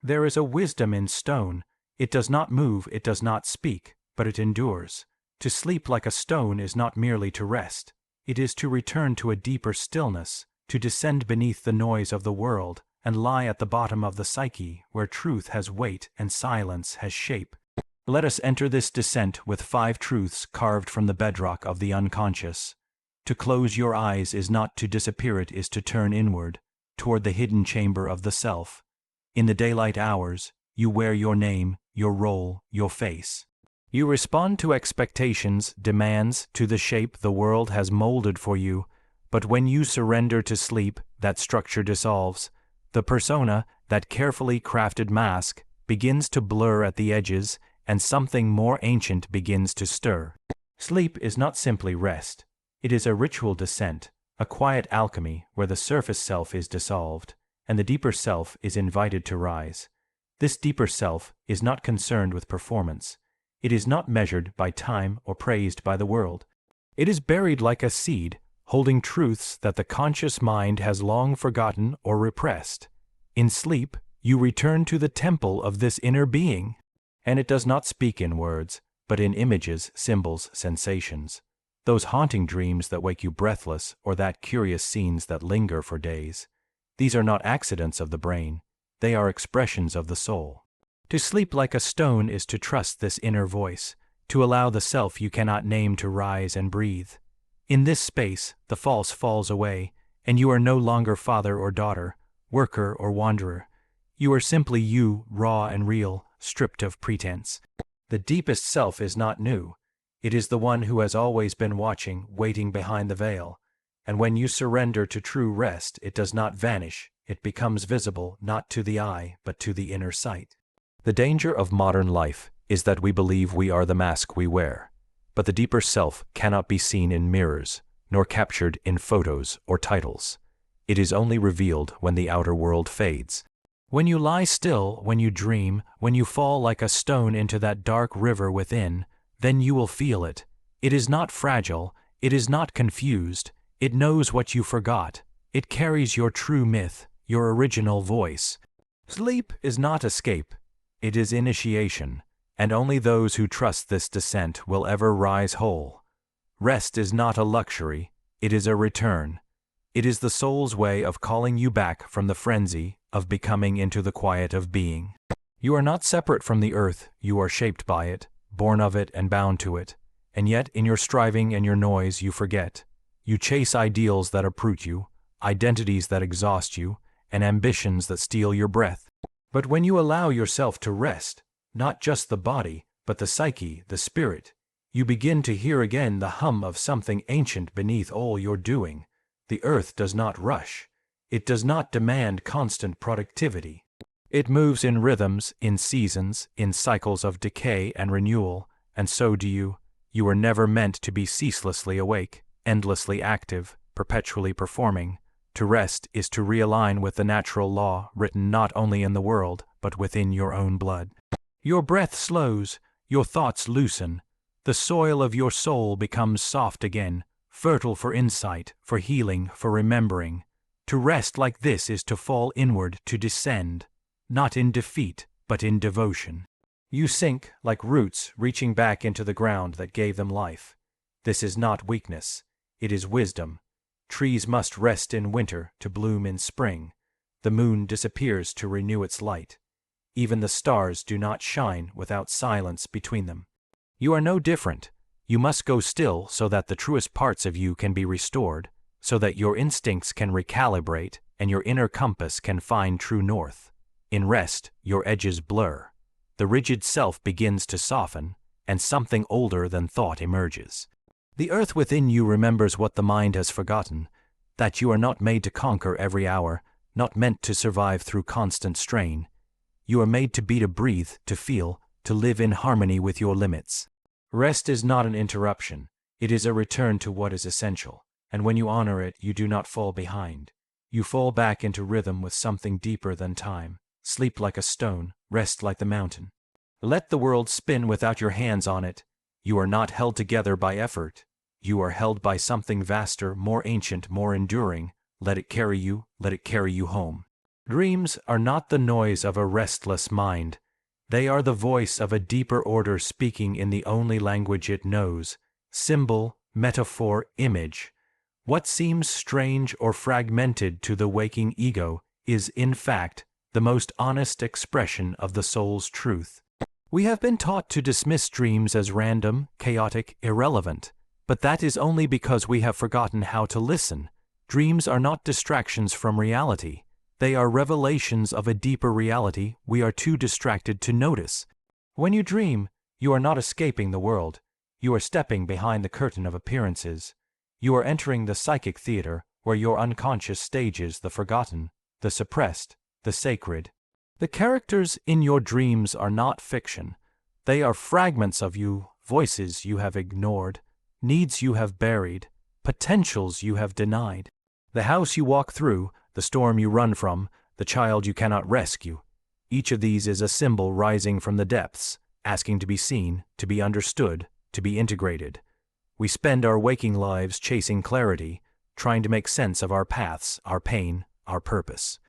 There is a wisdom in stone. It does not move, it does not speak, but it endures. To sleep like a stone is not merely to rest. It is to return to a deeper stillness, to descend beneath the noise of the world, and lie at the bottom of the psyche, where truth has weight and silence has shape. Let us enter this descent with 5 truths carved from the bedrock of the unconscious. To close your eyes is not to disappear, it is to turn inward, toward the hidden chamber of the self. In the daylight hours, you wear your name, your role, your face. You respond to expectations, demands, to the shape the world has molded for you, but when you surrender to sleep, that structure dissolves. The persona, that carefully crafted mask, begins to blur at the edges, and something more ancient begins to stir. Sleep is not simply rest. It is a ritual descent, a quiet alchemy where the surface self is dissolved, and the deeper self is invited to rise. This deeper self is not concerned with performance. It is not measured by time or praised by the world. It is buried like a seed, holding truths that the conscious mind has long forgotten or repressed. In sleep, you return to the temple of this inner being, and it does not speak in words, but in images, symbols, sensations. Those haunting dreams that wake you breathless, or that curious scenes that linger for days. These are not accidents of the brain. They are expressions of the soul. To sleep like a stone is to trust this inner voice, to allow the self you cannot name to rise and breathe. In this space, the false falls away, and you are no longer father or daughter, worker or wanderer. You are simply you, raw and real, stripped of pretense. The deepest self is not new. It is the one who has always been watching, waiting behind the veil. And when you surrender to true rest, it does not vanish. It becomes visible, not to the eye, but to the inner sight. The danger of modern life is that we believe we are the mask we wear. But the deeper self cannot be seen in mirrors, nor captured in photos or titles. It is only revealed when the outer world fades. When you lie still, when you dream, when you fall like a stone into that dark river within, then you will feel it. It is not fragile, it is not confused, it knows what you forgot. It carries your true myth, your original voice. Sleep is not escape, it is initiation, and only those who trust this descent will ever rise whole. Rest is not a luxury, it is a return. It is the soul's way of calling you back from the frenzy of becoming into the quiet of being. You are not separate from the earth, you are shaped by it, born of it and bound to it, and yet in your striving and your noise you forget. You chase ideals that uproot you, identities that exhaust you, and ambitions that steal your breath. But when you allow yourself to rest, not just the body, but the psyche, the spirit, you begin to hear again the hum of something ancient beneath all your doing. The earth does not rush. It does not demand constant productivity. It moves in rhythms, in seasons, in cycles of decay and renewal, and so do you. You were never meant to be ceaselessly awake, endlessly active, perpetually performing. To rest is to realign with the natural law written not only in the world, but within your own blood. Your breath slows, your thoughts loosen. The soil of your soul becomes soft again, fertile for insight, for healing, for remembering. To rest like this is to fall inward, to descend, not in defeat, but in devotion. You sink like roots reaching back into the ground that gave them life. This is not weakness, it is wisdom. Trees must rest in winter to bloom in spring. The moon disappears to renew its light. Even the stars do not shine without silence between them. You are no different. You must go still so that the truest parts of you can be restored, so that your instincts can recalibrate and your inner compass can find true north. In rest, your edges blur. The rigid self begins to soften, and something older than thought emerges. The earth within you remembers what the mind has forgotten, that you are not made to conquer every hour, not meant to survive through constant strain. You are made to be, to breathe, to feel, to live in harmony with your limits. Rest is not an interruption, it is a return to what is essential, and when you honor it, you do not fall behind. You fall back into rhythm with something deeper than time. Sleep like a stone, rest like the mountain. Let the world spin without your hands on it. You are not held together by effort. You are held by something vaster, more ancient, more enduring. Let it carry you home. Dreams are not the noise of a restless mind. They are the voice of a deeper order speaking in the only language it knows: symbol, metaphor, image. What seems strange or fragmented to the waking ego is, in fact, the most honest expression of the soul's truth. We have been taught to dismiss dreams as random, chaotic, irrelevant, but that is only because we have forgotten how to listen. Dreams are not distractions from reality. They are revelations of a deeper reality we are too distracted to notice. When you dream, you are not escaping the world. You are stepping behind the curtain of appearances. You are entering the psychic theater where your unconscious stages the forgotten, the suppressed, the sacred. The characters in your dreams are not fiction. They are fragments of you, voices you have ignored, needs you have buried, potentials you have denied. The house you walk through, the storm you run from, the child you cannot rescue. Each of these is a symbol rising from the depths, asking to be seen, to be understood, to be integrated. We spend our waking lives chasing clarity, trying to make sense of our paths, our pain, our purpose.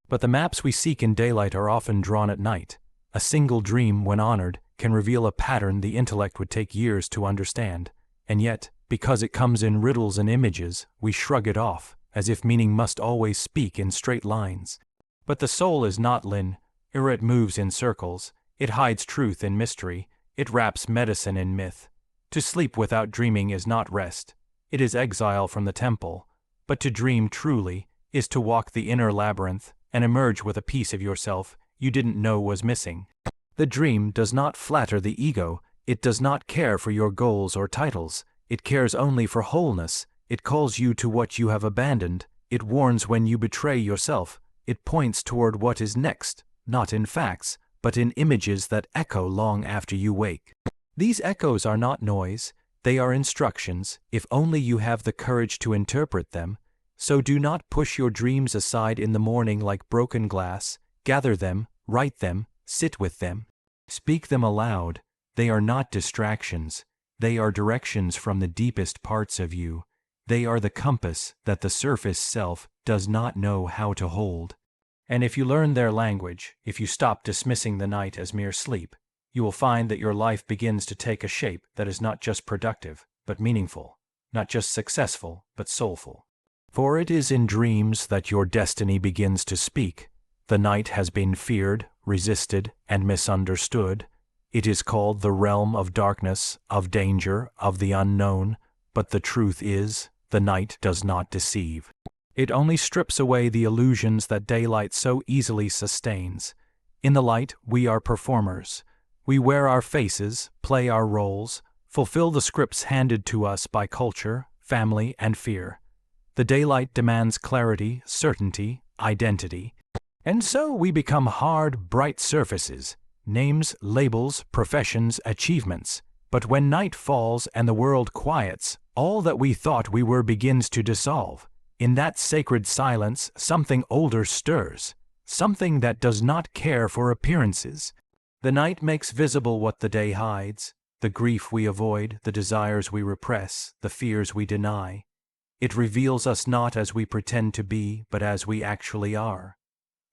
But the maps we seek in daylight are often drawn at night. A single dream, when honored, can reveal a pattern the intellect would take years to understand. And yet, because it comes in riddles and images, we shrug it off, as if meaning must always speak in straight lines. But the soul is not linear, it moves in circles, it hides truth in mystery, it wraps medicine in myth. To sleep without dreaming is not rest, it is exile from the temple. But to dream truly is to walk the inner labyrinth and emerge with a piece of yourself you didn't know was missing. The dream does not flatter the ego, it does not care for your goals or titles, it cares only for wholeness, it calls you to what you have abandoned, it warns when you betray yourself, it points toward what is next, not in facts, but in images that echo long after you wake. These echoes are not noise, they are instructions, if only you have the courage to interpret them. So do not push your dreams aside in the morning like broken glass, gather them, write them, sit with them. Speak them aloud. They are not distractions, they are directions from the deepest parts of you. They are the compass that the surface self does not know how to hold. And if you learn their language, if you stop dismissing the night as mere sleep, you will find that your life begins to take a shape that is not just productive, but meaningful, not just successful, but soulful. For it is in dreams that your destiny begins to speak. The night has been feared, resisted, and misunderstood. It is called the realm of darkness, of danger, of the unknown, but the truth is, the night does not deceive. It only strips away the illusions that daylight so easily sustains. In the light, we are performers. We wear our faces, play our roles, fulfill the scripts handed to us by culture, family, and fear. The daylight demands clarity, certainty, identity. And so we become hard, bright surfaces, names, labels, professions, achievements. But when night falls and the world quiets, all that we thought we were begins to dissolve. In that sacred silence, something older stirs, something that does not care for appearances. The night makes visible what the day hides, the grief we avoid, the desires we repress, the fears we deny. It reveals us not as we pretend to be, but as we actually are.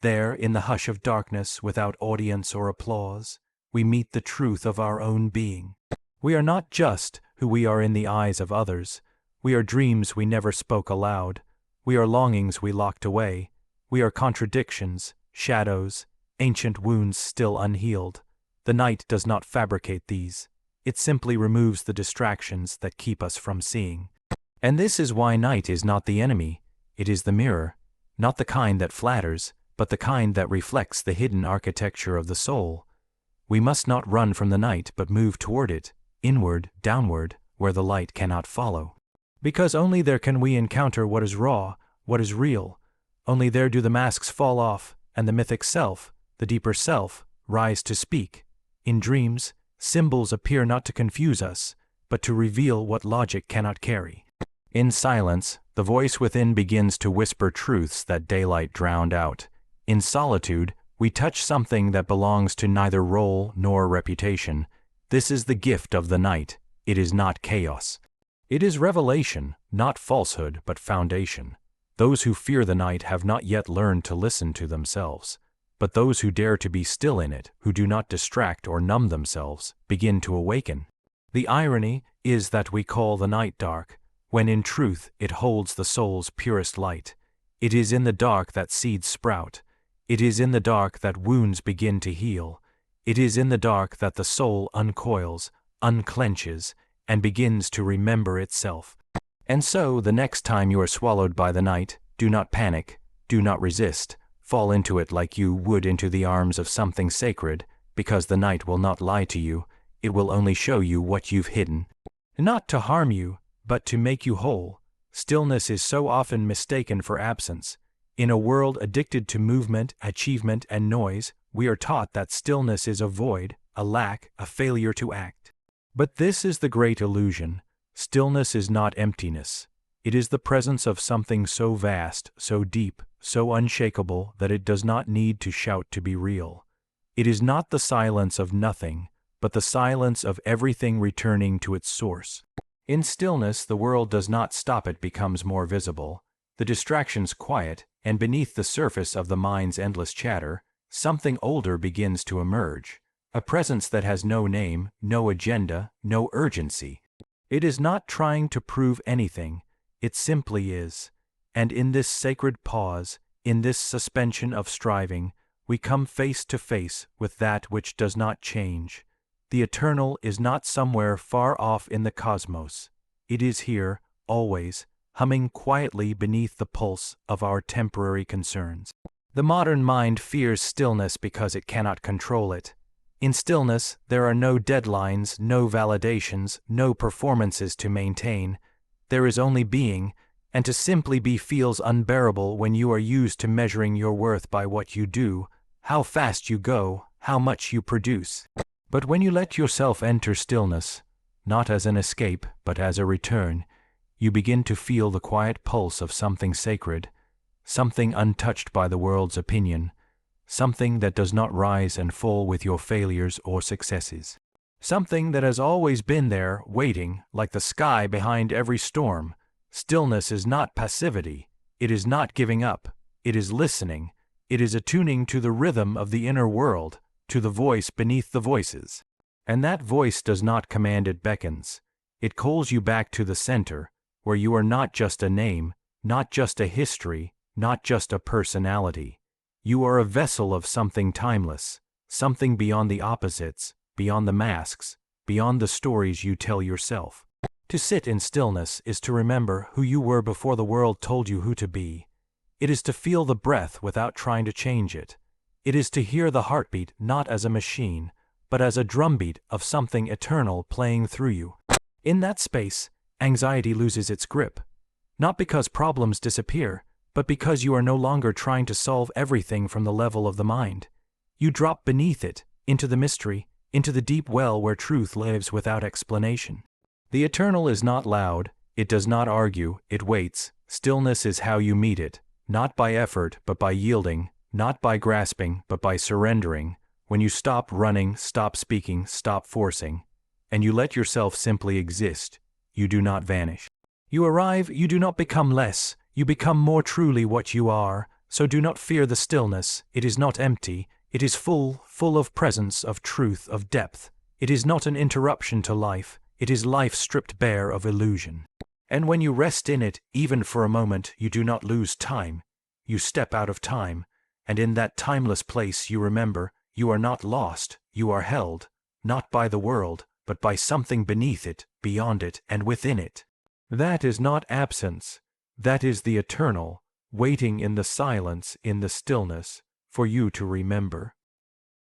There, in the hush of darkness, without audience or applause, we meet the truth of our own being. We are not just who we are in the eyes of others. We are dreams we never spoke aloud. We are longings we locked away. We are contradictions, shadows, ancient wounds still unhealed. The night does not fabricate these. It simply removes the distractions that keep us from seeing. And this is why night is not the enemy. It is the mirror, not the kind that flatters, but the kind that reflects the hidden architecture of the soul. We must not run from the night, but move toward it, inward, downward, where the light cannot follow. Because only there can we encounter what is raw, what is real. Only there do the masks fall off, and the mythic self, the deeper self, rise to speak. In dreams, symbols appear not to confuse us, but to reveal what logic cannot carry. In silence, the voice within begins to whisper truths that daylight drowned out. In solitude, we touch something that belongs to neither role nor reputation. This is the gift of the night. It is not chaos. It is revelation, not falsehood, but foundation. Those who fear the night have not yet learned to listen to themselves. But those who dare to be still in it, who do not distract or numb themselves, begin to awaken. The irony is that we call the night dark, when in truth it holds the soul's purest light. It is in the dark that seeds sprout. It is in the dark that wounds begin to heal. It is in the dark that the soul uncoils, unclenches, and begins to remember itself. And so, the next time you are swallowed by the night, do not panic, do not resist, fall into it like you would into the arms of something sacred, because the night will not lie to you, it will only show you what you've hidden. Not to harm you, but to make you whole. Stillness is so often mistaken for absence. In a world addicted to movement, achievement, and noise, we are taught that stillness is a void, a lack, a failure to act. But this is the great illusion. Stillness is not emptiness. It is the presence of something so vast, so deep, so unshakable that it does not need to shout to be real. It is not the silence of nothing, but the silence of everything returning to its source. In stillness, the world does not stop, it becomes more visible. The distractions quiet, and beneath the surface of the mind's endless chatter, something older begins to emerge. A presence that has no name, no agenda, no urgency. It is not trying to prove anything, it simply is. And in this sacred pause, in this suspension of striving, we come face to face with that which does not change. The eternal is not somewhere far off in the cosmos. It is here, always, humming quietly beneath the pulse of our temporary concerns. The modern mind fears stillness because it cannot control it. In stillness, there are no deadlines, no validations, no performances to maintain. There is only being, and to simply be feels unbearable when you are used to measuring your worth by what you do, how fast you go, how much you produce. But when you let yourself enter stillness, not as an escape, but as a return, you begin to feel the quiet pulse of something sacred, something untouched by the world's opinion, something that does not rise and fall with your failures or successes. Something that has always been there, waiting, like the sky behind every storm. Stillness is not passivity. It is not giving up. It is listening. It is attuning to the rhythm of the inner world, to the voice beneath the voices. And that voice does not command, it beckons. It calls you back to the center, where you are not just a name, not just a history, not just a personality. You are a vessel of something timeless, something beyond the opposites, beyond the masks, beyond the stories you tell yourself. To sit in stillness is to remember who you were before the world told you who to be. It is to feel the breath without trying to change it. It is to hear the heartbeat not as a machine, but as a drumbeat of something eternal playing through you. In that space, anxiety loses its grip. Not because problems disappear, but because you are no longer trying to solve everything from the level of the mind. You drop beneath it, into the mystery, into the deep well where truth lives without explanation. The eternal is not loud, it does not argue, it waits. Stillness is how you meet it, not by effort but by yielding, not by grasping but by surrendering. When you stop running, stop speaking, stop forcing, and you let yourself simply exist, you do not vanish. You arrive, you do not become less, you become more truly what you are, so do not fear the stillness. It is not empty, it is full of presence, of truth, of depth. It is not an interruption to life, it is life stripped bare of illusion. And when you rest in it, even for a moment, you do not lose time. You step out of time, and in that timeless place you remember, you are not lost, you are held, not by the world, but by something beneath it, beyond it, and within it. That is not absence. That is the eternal, waiting in the silence, in the stillness, for you to remember.